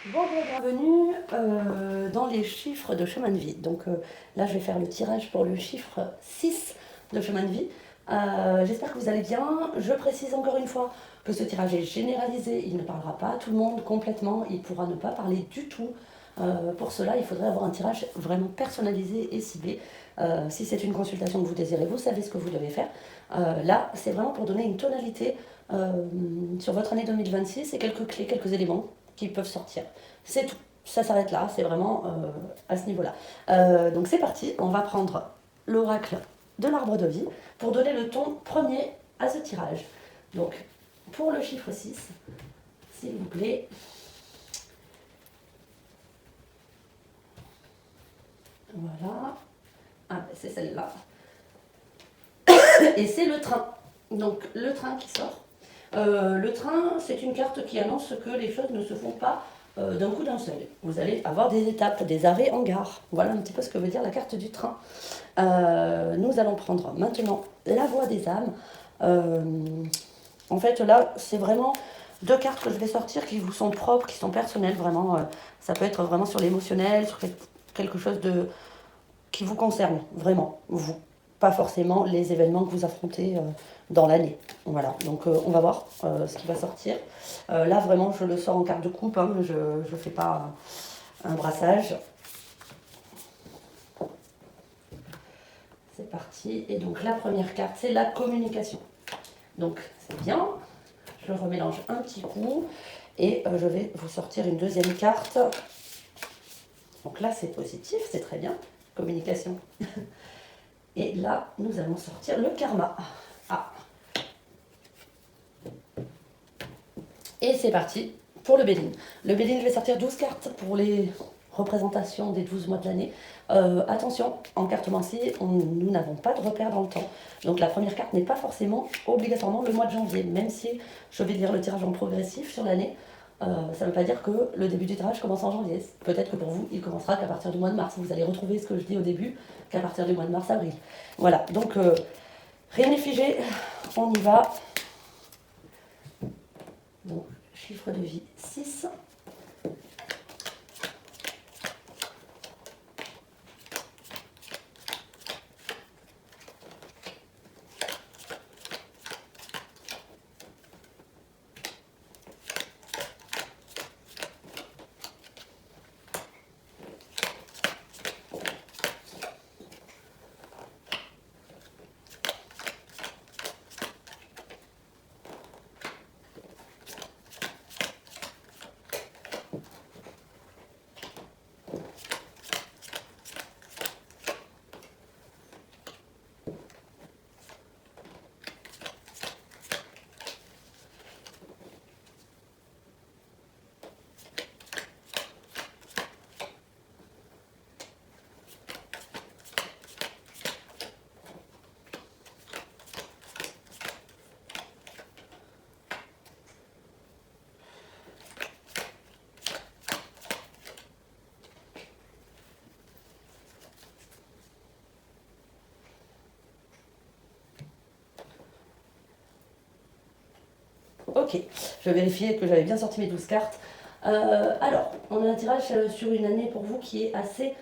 Bonjour, bienvenue dans les chiffres de chemin de vie. Donc là, je vais faire le tirage pour le chiffre 6 de chemin de vie. J'espère que vous allez bien. Je précise encore une fois que ce tirage est généralisé. Il ne parlera pas à tout le monde complètement. Il pourra ne pas parler du tout. Pour cela, il faudrait avoir un tirage vraiment personnalisé et ciblé. Si c'est une consultation que vous désirez, vous savez ce que vous devez faire. Là, c'est vraiment pour donner une tonalité sur votre année 2026 et quelques clés, quelques éléments qui peuvent sortir. C'est tout. Ça s'arrête là, c'est vraiment à ce niveau-là. Donc c'est parti, on va prendre l'oracle de l'arbre de vie pour donner le ton premier à ce tirage. Donc pour le chiffre 6, s'il vous plaît. Voilà. Ah, ben, c'est celle-là. Et c'est le train. Donc le train qui sort. Le train, c'est une carte qui annonce que les choses ne se font pas d'un coup d'un seul. Vous allez avoir des étapes, des arrêts en gare. Voilà un petit peu ce que veut dire la carte du train. Nous allons prendre maintenant la voix des âmes. Euh, En fait, là, c'est vraiment deux cartes que je vais sortir qui vous sont propres, qui sont personnelles, vraiment. Ça peut être vraiment sur l'émotionnel, sur quelque chose de qui vous concerne, vraiment, vous. Pas forcément les événements que vous affrontez dans l'année. Voilà, donc on va voir ce qui va sortir. Là, vraiment, je le sors en carte de coupe, hein, je ne fais pas un brassage. C'est parti. Et donc, la première carte, c'est la communication. Donc, c'est bien. Je remélange un petit coup et je vais vous sortir une deuxième carte. Donc là, c'est positif, c'est très bien. Communication. Et là, nous allons sortir le karma. Ah. Et c'est parti pour le Béline. Le Béline, je vais sortir 12 cartes pour les représentations des 12 mois de l'année. Attention, en cartomancie, nous n'avons pas de repère dans le temps. Donc la première carte n'est pas forcément obligatoirement le mois de janvier, même si je vais lire le tirage en progressif sur l'année. Ça ne veut pas dire que le début du tirage commence en janvier. Peut-être que pour vous, il commencera qu'à partir du mois de mars. Vous allez retrouver ce que je dis au début, qu'à partir du mois de mars-avril. Voilà, donc rien n'est figé, on y va. Donc, chiffre de vie 6. Ok, je vais vérifier que j'avais bien sorti mes 12 cartes. Alors, on a un tirage sur une année pour vous qui est assez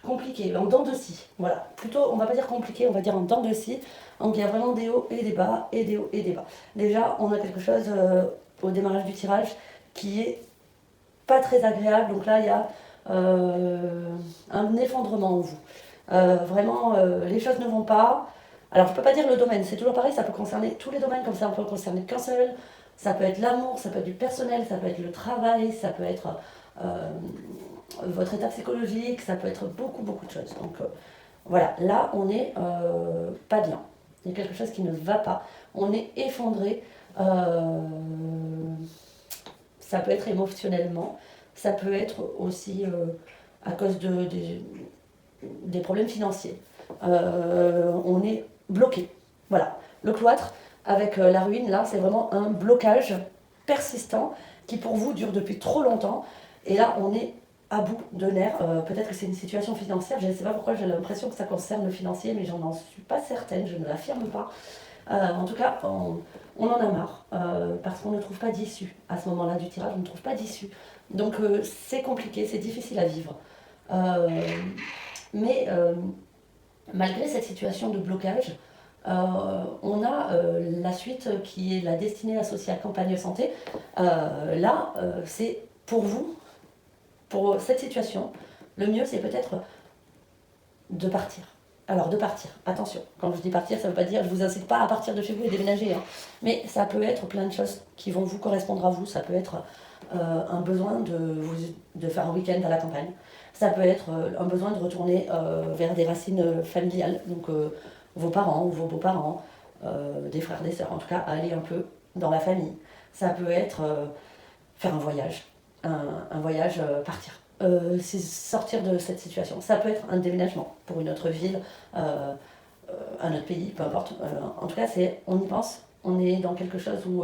compliqué, en dents de scie. Voilà, plutôt, on va pas dire compliqué, on va dire en dents de scie. Donc il y a vraiment des hauts et des bas, et des hauts et des bas. Déjà, on a quelque chose au démarrage du tirage qui est pas très agréable. Donc là, il y a un effondrement en vous. Vraiment, les choses ne vont pas. Alors, je ne peux pas dire le domaine, c'est toujours pareil, ça peut concerner tous les domaines, comme ça, on peut concerner qu'un seul. Ça peut être l'amour, ça peut être du personnel, ça peut être le travail, ça peut être euh, votre état psychologique, ça peut être beaucoup, beaucoup de choses. Donc, voilà, là, on n'est pas bien. Il y a quelque chose qui ne va pas. On est effondré. Euh, Ça peut être émotionnellement, ça peut être aussi à cause des problèmes financiers. On est bloqué. Voilà. Le cloître, avec la ruine, là, c'est vraiment un blocage persistant qui, pour vous, dure depuis trop longtemps. Et là, on est à bout de nerfs. Peut-être que c'est une situation financière. Je ne sais pas pourquoi j'ai l'impression que ça concerne le financier, mais j'en suis pas certaine. Je ne l'affirme pas. En tout cas, on en a marre, parce qu'on ne trouve pas d'issue. À ce moment-là du tirage, on ne trouve pas d'issue. Donc c'est compliqué, c'est difficile à vivre. Euh, mais malgré cette situation de blocage, on a la suite qui est la destinée associée à Campagne Santé. Là, c'est pour vous, pour cette situation, le mieux c'est peut-être de partir. Alors de partir, attention, quand je dis partir, ça ne veut pas dire, je ne vous incite pas à partir de chez vous et déménager, hein. Mais ça peut être plein de choses qui vont vous correspondre à vous. Ça peut être un besoin de faire un week-end à la campagne. Ça peut être un besoin de retourner vers des racines familiales, donc vos parents ou vos beaux-parents, des frères, des sœurs, en tout cas aller un peu dans la famille. Ça peut être faire un voyage, un voyage, partir. C'est sortir de cette situation. Ça peut être un déménagement pour une autre ville, un autre pays, peu importe. En tout cas, on y pense, on est dans quelque chose où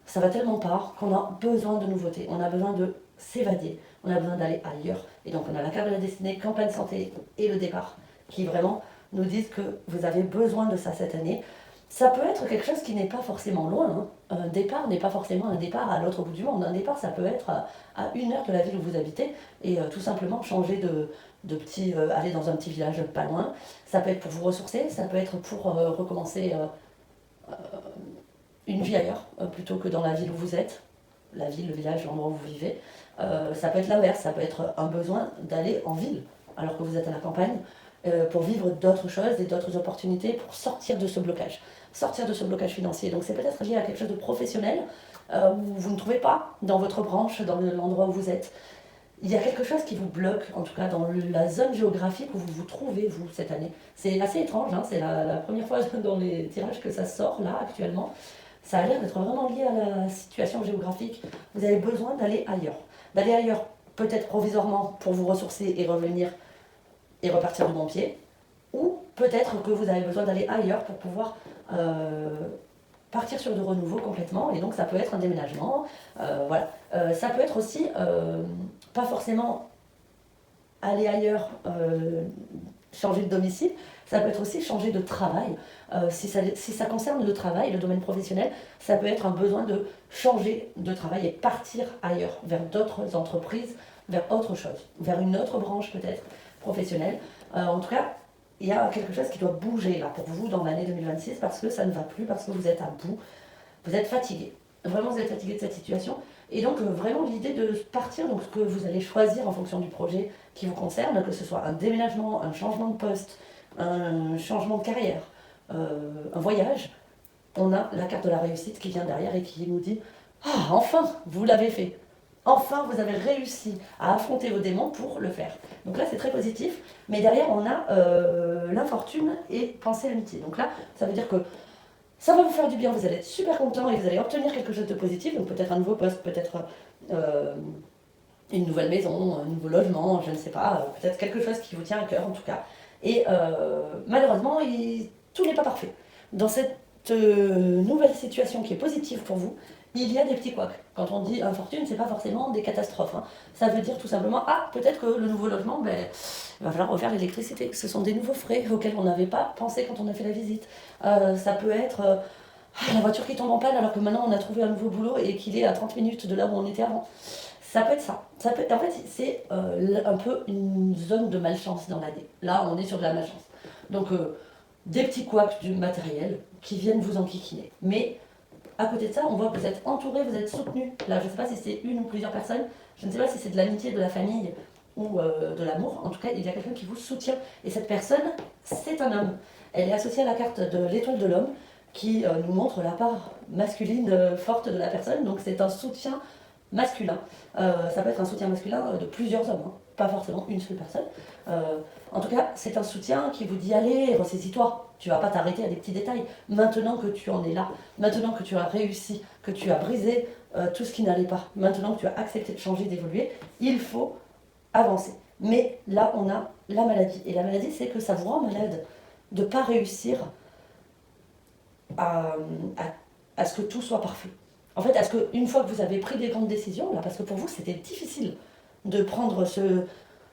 ça va tellement pas qu'on a besoin de nouveautés, on a besoin de s'évader, on a besoin d'aller ailleurs. Et donc on a la carte de la destinée, Campagne Santé et le départ, qui vraiment nous disent que vous avez besoin de ça cette année. Ça peut être quelque chose qui n'est pas forcément loin, hein. Un départ n'est pas forcément un départ à l'autre bout du monde. Un départ, ça peut être à 1 heure de la ville où vous habitez et tout simplement changer aller dans un petit village pas loin. Ça peut être pour vous ressourcer, ça peut être pour recommencer une vie ailleurs, plutôt que dans la ville où vous êtes, la ville, le village, l'endroit où vous vivez. Ça peut être l'inverse, ça peut être un besoin d'aller en ville alors que vous êtes à la campagne, pour vivre d'autres choses et d'autres opportunités, pour sortir de ce blocage financier. Donc c'est peut-être lié à quelque chose de professionnel, où vous ne trouvez pas dans votre branche, dans l'endroit où vous êtes. Il y a quelque chose qui vous bloque, en tout cas dans la zone géographique où vous vous trouvez, vous, cette année. C'est assez étrange, hein, c'est la première fois dans les tirages que ça sort, là, actuellement. Ça a l'air d'être vraiment lié à la situation géographique. Vous avez besoin d'aller ailleurs. D'aller ailleurs, peut-être provisoirement, pour vous ressourcer et revenir et repartir de bon pied. Ou peut-être que vous avez besoin d'aller ailleurs pour pouvoir partir sur de renouveau complètement. Et donc ça peut être un déménagement. Voilà. Ça peut être aussi, pas forcément aller ailleurs, changer de domicile. Ça peut être aussi changer de travail. Si ça concerne le travail, le domaine professionnel, ça peut être un besoin de changer de travail et partir ailleurs, vers d'autres entreprises, vers autre chose, vers une autre branche peut-être professionnelle. En tout cas, il y a quelque chose qui doit bouger là pour vous dans l'année 2026 parce que ça ne va plus, parce que vous êtes à bout, vous êtes fatigué. Vraiment, vous êtes fatigué de cette situation. Et donc, vraiment, l'idée de partir, donc ce que vous allez choisir en fonction du projet qui vous concerne, que ce soit un déménagement, un changement de poste, un changement de carrière, un voyage, on a la carte de la réussite qui vient derrière et qui nous dit « Ah, enfin, vous l'avez fait !» Enfin, vous avez réussi à affronter vos démons pour le faire. Donc là, c'est très positif. Mais derrière, on a l'infortune et pensée amitié. Donc là, ça veut dire que ça va vous faire du bien, vous allez être super content et vous allez obtenir quelque chose de positif. Donc peut-être un nouveau poste, peut-être une nouvelle maison, un nouveau logement, je ne sais pas. Peut-être quelque chose qui vous tient à cœur en tout cas. Et malheureusement, tout n'est pas parfait. Dans cette nouvelle situation qui est positive pour vous, il y a des petits couacs. Quand on dit infortune, c'est pas forcément des catastrophes, hein. Ça veut dire tout simplement, ah, peut-être que le nouveau logement, il va falloir refaire l'électricité. Ce sont des nouveaux frais auxquels on n'avait pas pensé quand on a fait la visite. Ça peut être la voiture qui tombe en panne alors que maintenant on a trouvé un nouveau boulot et qu'il est à 30 minutes de là où on était avant. Ça peut être ça. En fait, c'est un peu une zone de malchance dans l'année. Là, on est sur de la malchance. Donc, des petits couacs du matériel qui viennent vous enquiquiner. Mais à côté de ça, on voit que vous êtes entouré, vous êtes soutenu. Là, je ne sais pas si c'est une ou plusieurs personnes, je ne sais pas si c'est de l'amitié, de la famille ou de l'amour. En tout cas, il y a quelqu'un qui vous soutient. Et cette personne, c'est un homme. Elle est associée à la carte de l'étoile de l'homme qui nous montre la part masculine forte de la personne. Donc, c'est un soutien masculin. Ça peut être un soutien masculin de plusieurs hommes, hein, pas forcément une seule personne. En tout cas, c'est un soutien qui vous dit allez, ressaisis-toi. Tu vas pas t'arrêter à des petits détails. Maintenant que tu en es là, maintenant que tu as réussi, que tu as brisé tout ce qui n'allait pas, maintenant que tu as accepté de changer, d'évoluer, il faut avancer. Mais là, on a la maladie. Et la maladie, c'est que ça vous rend malade de ne pas réussir à ce que tout soit parfait. En fait, à ce qu'une fois que vous avez pris des grandes décisions, là, parce que pour vous, c'était difficile de prendre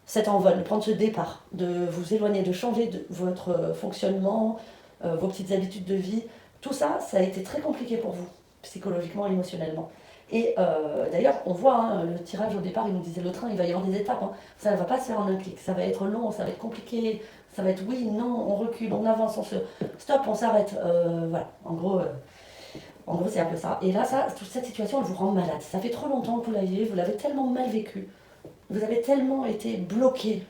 cet envol, de prendre ce départ, de vous éloigner, de changer de votre fonctionnement, vos petites habitudes de vie, tout ça, ça a été très compliqué pour vous, psychologiquement, émotionnellement. Et d'ailleurs, on voit, hein, le tirage au départ, il nous disait le train, il va y avoir des étapes, hein. Ça ne va pas se faire en un clic, ça va être long, ça va être compliqué, ça va être oui, non, on recule, on avance, on se stop, on s'arrête. Voilà, en gros, c'est un peu ça. Et là, toute cette situation, elle vous rend malade. Ça fait trop longtemps que vous l'avez tellement mal vécu, vous avez tellement été bloqué,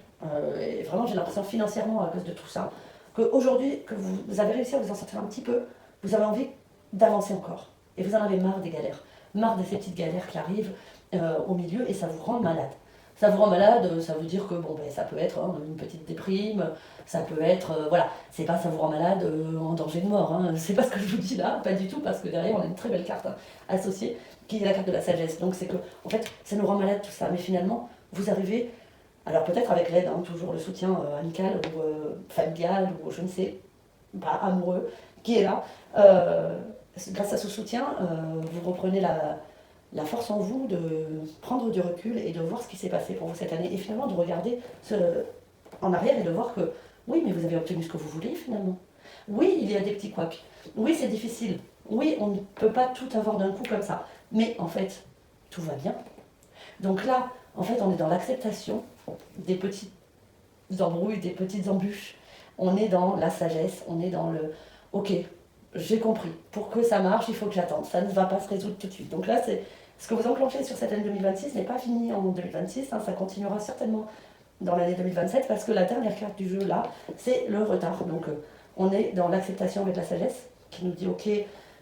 et vraiment, j'ai l'impression financièrement à cause de tout ça, qu'aujourd'hui, que vous avez réussi à vous en sortir un petit peu, vous avez envie d'avancer encore. Et vous en avez marre des galères, marre de ces petites galères qui arrivent au milieu, et ça vous rend malade. Ça vous rend malade, ça veut dire que bon, ben, ça peut être hein, une petite déprime, ça peut être, voilà, c'est pas ça vous rend malade en danger de mort, hein. C'est pas ce que je vous dis là, pas du tout, parce que derrière on a une très belle carte hein, associée, qui est la carte de la sagesse. Donc c'est que, en fait, ça nous rend malade tout ça, mais finalement, vous arrivez, alors peut-être avec l'aide, hein, toujours le soutien amical ou familial, ou je ne sais pas, amoureux, qui est là, grâce à ce soutien, vous reprenez la force en vous de prendre du recul et de voir ce qui s'est passé pour vous cette année, et finalement de regarder en arrière et de voir que oui, mais vous avez obtenu ce que vous vouliez finalement. Oui, il y a des petits couacs. Oui, c'est difficile. Oui, on ne peut pas tout avoir d'un coup comme ça. Mais en fait, tout va bien. Donc là, en fait, on est dans l'acceptation des petites embrouilles, des petites embûches. On est dans la sagesse, on est dans le ok, j'ai compris. Pour que ça marche, il faut que j'attende. Ça ne va pas se résoudre tout de suite. Donc là, c'est ce que vous enclenchez sur cette année 2026 n'est pas fini en 2026. Hein, ça continuera certainement dans l'année 2027 parce que la dernière carte du jeu là, c'est le retard. Donc on est dans l'acceptation avec la sagesse qui nous dit ok,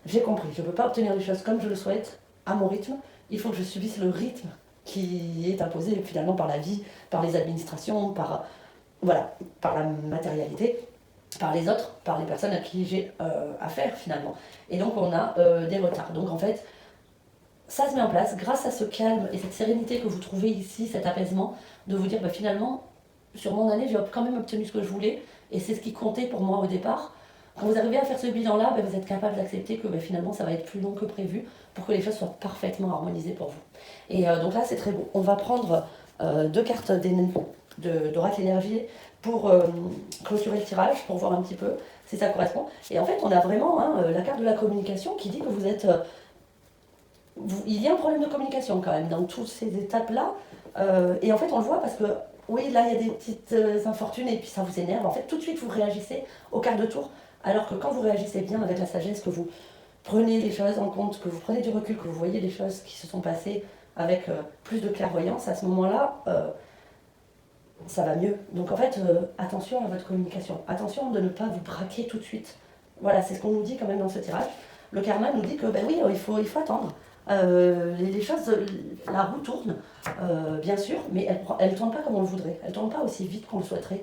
j'ai compris. Je ne peux pas obtenir les choses comme je le souhaite à mon rythme. Il faut que je subisse le rythme qui est imposé finalement par la vie, par les administrations, voilà, par la matérialité, par les autres, par les personnes à qui j'ai affaire finalement. Et donc on a des retards. Donc en fait, ça se met en place grâce à ce calme et cette sérénité que vous trouvez ici, cet apaisement, de vous dire bah, finalement, sur mon année, j'ai quand même obtenu ce que je voulais, et c'est ce qui comptait pour moi au départ. Quand vous arrivez à faire ce bilan-là, bah, vous êtes capable d'accepter que bah, finalement, ça va être plus long que prévu pour que les choses soient parfaitement harmonisées pour vous. Et donc là, c'est très beau. On va prendre deux cartes d'oracle énergie pour clôturer le tirage, pour voir un petit peu si ça correspond. Et en fait, on a vraiment hein, la carte de la communication qui dit que vous êtes... il y a un problème de communication quand même dans toutes ces étapes-là. Et en fait, on le voit parce que, oui, là, il y a des petites infortunes et puis ça vous énerve. En fait, tout de suite, vous réagissez au quart de tour. Alors que quand vous réagissez bien avec la sagesse, que vous prenez les choses en compte, que vous prenez du recul, que vous voyez les choses qui se sont passées avec plus de clairvoyance, à ce moment-là, ça va mieux. Donc en fait, attention à votre communication. Attention de ne pas vous braquer tout de suite. Voilà, c'est ce qu'on nous dit quand même dans ce tirage. Le karma nous dit que, ben oui, il faut attendre. Les choses, la roue tourne, bien sûr, mais elle ne tourne pas comme on le voudrait. Elle ne tourne pas aussi vite qu'on le souhaiterait.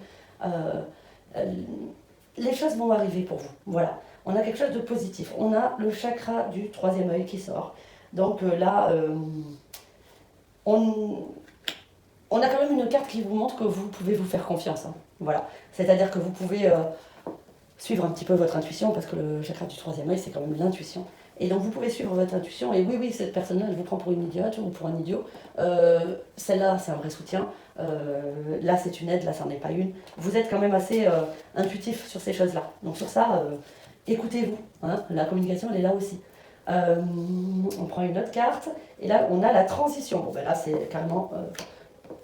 Les choses vont arriver pour vous. Voilà. On a quelque chose de positif. On a le chakra du troisième œil qui sort. Donc là, on a quand même une carte qui vous montre que vous pouvez vous faire confiance. Hein. Voilà. C'est-à-dire que vous pouvez suivre un petit peu votre intuition, parce que le chakra du troisième œil, c'est quand même l'intuition. Et donc vous pouvez suivre votre intuition, et oui, cette personne-là, elle vous prend pour une idiote ou pour un idiot. Celle-là, c'est un vrai soutien. Là, c'est une aide, là, ça n'en est pas une. Vous êtes quand même assez intuitif sur ces choses-là. Donc sur ça, écoutez-vous. Hein. La communication, elle est là aussi. On prend une autre carte, et là, on a la transition. Bon, ben là, c'est carrément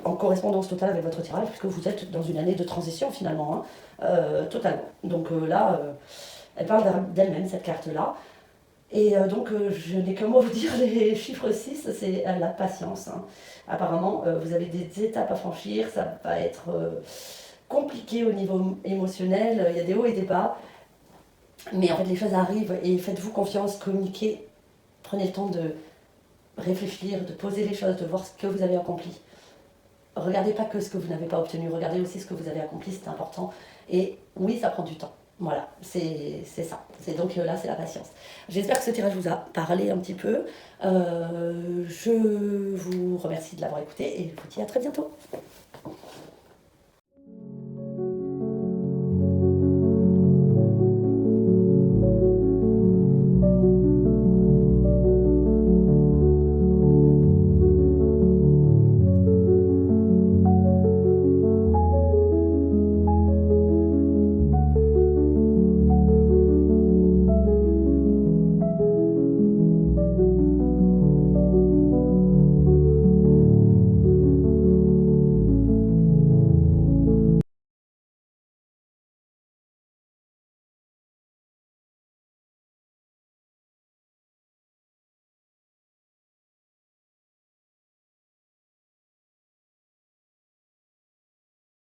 en correspondance totale avec votre tirage, puisque vous êtes dans une année de transition, finalement. Hein. Totalement. Donc là, elle parle d'elle-même, cette carte-là. Et donc, je n'ai que moi vous dire, les chiffres 6, c'est la patience. Hein. Apparemment, vous avez des étapes à franchir, ça va être compliqué au niveau émotionnel, il y a des hauts et des bas. Mais en fait, les choses arrivent et faites-vous confiance, communiquez, prenez le temps de réfléchir, de poser les choses, de voir ce que vous avez accompli. Regardez pas que ce que vous n'avez pas obtenu, regardez aussi ce que vous avez accompli, c'est important. Et oui, ça prend du temps. Voilà, c'est ça. Donc là, c'est la patience. J'espère que ce tirage vous a parlé un petit peu. Je vous remercie de l'avoir écouté et je vous dis à très bientôt.